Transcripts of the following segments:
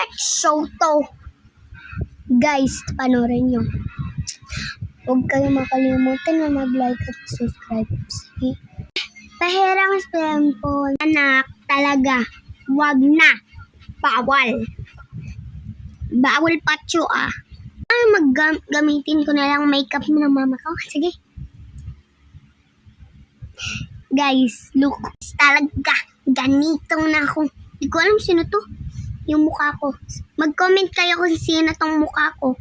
next show to. Guys, panoorin nyo. Huwag kayo makalimutan na mag-like at subscribe. Sige. Pahirang cellphone. Anak, talaga. Wag na. Bawal. Bawal patyo gamitin ko na lang makeup ng mama ko. Sige. Guys, look. Talaga. Ganitong na ako. Hindi ko alam sino to. Yung mukha ko. Mag-comment kayo kung sino tong mukha ko.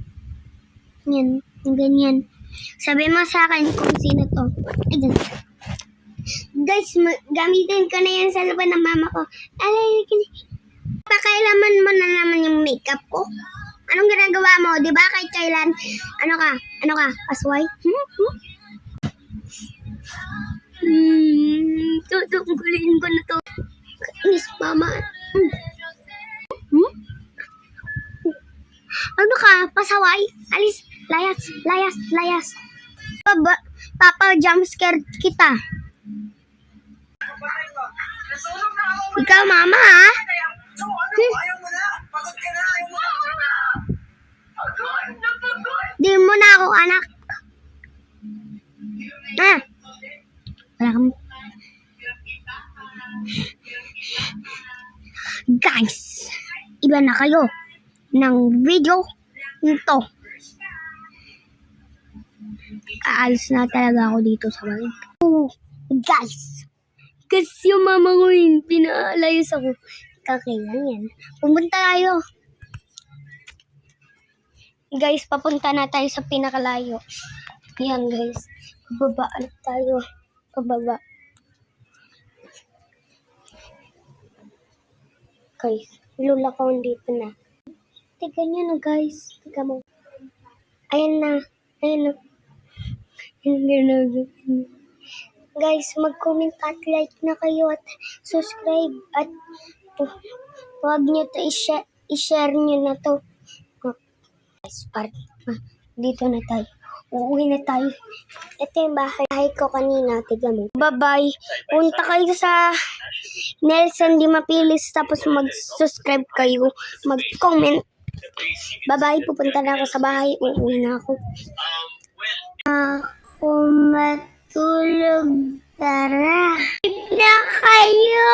Yan. Ganyan. Sabi mo sa akin kung sino to. Ayan. Guys, gamitin ko na yan sa laban ng mama ko. Pakailaman mo na naman yung makeup ko. Anong ginagawa mo? Di ba kahit kailan? Ano ka? Pasway? Tutungkulin ko na to. Miss mama. Ano ka? Pasaway? Alis. Layas. Papa, jumpscare kita. Ikaw, mama, ha? Di mo na ako, anak. Wala kang... Guys, iba na kayo ng video nito. Aalis na talaga ako dito sa bahay. Guys, kasi yung mama ko yung pinalayos ako. Kakailan yan. Pumunta tayo. Guys, papunta na tayo sa pinakalayo. Yan guys. Pababaan tayo. Pababa. Guys, lula ko dito na. Tignan nyo na guys. Tignan mo. Ayan na. Guys, mag-comment at like na kayo at subscribe at huwag nyo to i-share nyo na to. Guys, dito na tayo. Uuwi na tayo. Ito yung bahay ko kanina. Tignan mo. Bye-bye. Punta kayo sa Nelson Di Mapilis tapos mag-subscribe kayo. Mag-comment. Bye-bye. Pupunta na ako sa bahay. Uuwi na ako. Matulog. Tara. Na kayo!